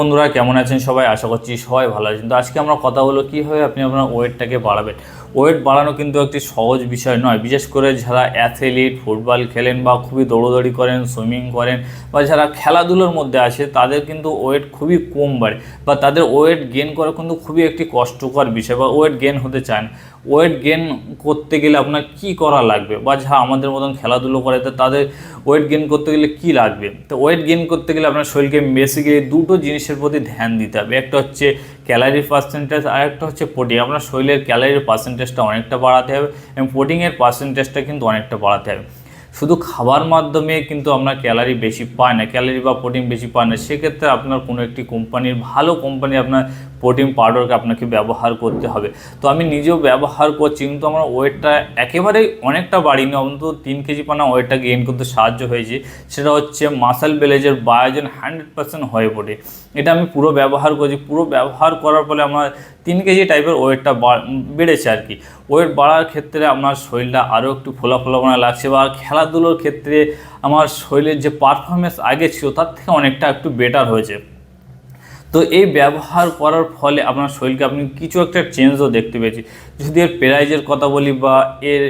বন্ধুরা কেমন আছেন সবাই? আশা করছি সবাই ভালো আছেন। তো আজকে আমরা কথা বলবো কীভাবে আপনি আপনার ওয়েটটাকে বাড়াবেন। ওয়েট বাড়ানো কিন্তু একটি সহজ বিষয় নয়, বিশেষ করে যারা অ্যাথলিট, ফুটবল খেলেন বা খুবই দৌড়দৌড়ি করেন, সুইমিং করেন বা যারা খেলাধুলোর মধ্যে আছে তাদের কিন্তু ওয়েট খুবই কম বাড়ে বা তাদের ওয়েট গেন করা কিন্তু খুবই একটি কষ্টকর বিষয় বা ওয়েট গেন হতে চান। ওয়েট গেন করতে গেলে আপনার কী করা লাগবে বা যারা আমাদের মতন খেলাধুলো করে তো তাদের ওয়েট গেন করতে গেলে কী লাগবে? তো ওয়েট গেন করতে গেলে আপনার শরীরকে বেসিক্যালি দুটো জিনিসের প্রতি ধ্যান দিতে হবে। একটা হচ্ছে ক্যালারির পার্সেন্টেজ আর একটা হচ্ছে প্রোটিন। আপনার শরীরের ক্যালারির পার্সেন্টেজটা অনেকটা বাড়াতে হবে এবং প্রোটিনের পার্সেন্টেজটা কিন্তু অনেকটা বাড়াতে হবে। শুধু খাবার মাধ্যমে কিন্তু আপনার ক্যালারি বেশি পায় না, ক্যালারি বা প্রোটিন বেশি পায় না। সেক্ষেত্রে আপনার কোনো একটি কোম্পানির ভালো কোম্পানি আপনার প্রোটিন পাউডারকে আপনাকে ব্যবহার করতে হবে। তো আমি নিজেও ব্যবহার করছি, কিন্তু আমার ওয়েটটা একেবারেই অনেকটা বাড়িনি, অন্তত 3 কেজি পানা ওয়েটটা গেইন করতে সাহায্য হয়েছে। সেটা হচ্ছে মাসেল ভিলেজের বায়োজন 100% হয়ে পড়ে। এটা আমি পুরো ব্যবহার করছি, পুরো ব্যবহার করার ফলে আমার 3 কেজি টাইপের ওয়েটটা বেড়েছে আর কি। ওয়েট বাড়ার ক্ষেত্রে আমার শরীরটা আরও একটু ফোলা ফোলা মনে লাগছে বা খেলাধুলোর ক্ষেত্রে আমার শরীরের যে পারফরমেন্স আগে ছিল তার থেকে অনেকটা একটু বেটার হয়েছে। তো এই ব্যবহার করার ফলে আপনার শরীরকে আপনি কিছু একটা চেঞ্জও দেখতে পেয়েছি। যদি এর প্রাইজের কথা বলি বা এর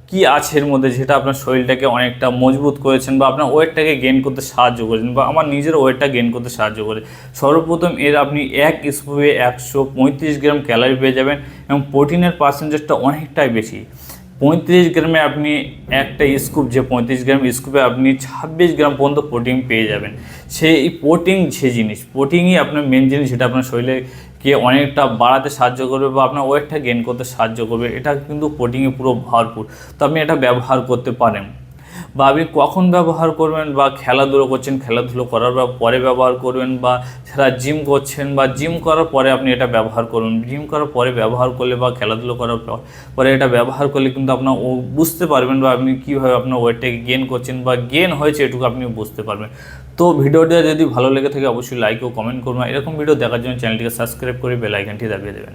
কি আছে এর মধ্যে যেটা আপনার শরীরটাকে অনেকটা মজবুত করেছেন বা আপনার ওয়েটটাকে গেইন করতে সাহায্য করেছেন বা আমার নিজের ওয়েটটা গেইন করতে সাহায্য করে। সর্বপ্রথম এর আপনি এক স্কুপে 135 গ্রাম ক্যালারি পেয়ে যাবেন এবং প্রোটিনের পার্সেন্টেজটা অনেকটাই বেশি। 35 গ্রামে আপনি একটা স্কুপ, যে 35 গ্রাম স্কুপে আপনি 26 গ্রাম পর্যন্ত প্রোটিন পেয়ে যাবেন। সেই প্রোটিন যে জিনিস, প্রোটিনই আপনার মেন জিনিস, যেটা আপনার শরীরকে অনেকটা বাড়াতে সাহায্য করবে বা আপনার ওয়েটটা গেইন করতে সাহায্য করবে। এটা কিন্তু প্রোটিনে পুরো ভরপুর। তো আপনি এটা ব্যবহার করতে পারেন। বা আপনি কখন ব্যবহার করবেন বা খেলাধুলো করছেন, খেলাধুলো করার পরে ব্যবহার করবেন, বা যারা জিম করছেন বা জিম করার পরে আপনি এটা ব্যবহার করুন। জিম করার পরে ব্যবহার করলে বা খেলাধুলো করার পরে এটা ব্যবহার করলে কিন্তু আপনার বুঝতে পারবেন বা আপনি কীভাবে আপনার ওয়েটটাকে গেন করছেন বা গেন হয়েছে এটুকু আপনি বুঝতে পারবেন। তো ভিডিওটা যদি ভালো লেগে থাকে অবশ্যই লাইক ও কমেন্ট করুন। এরকম ভিডিও দেখার জন্য চ্যানেলটিকে সাবস্ক্রাইব করে বেল আইকনটি দাবিয়ে দেবেন।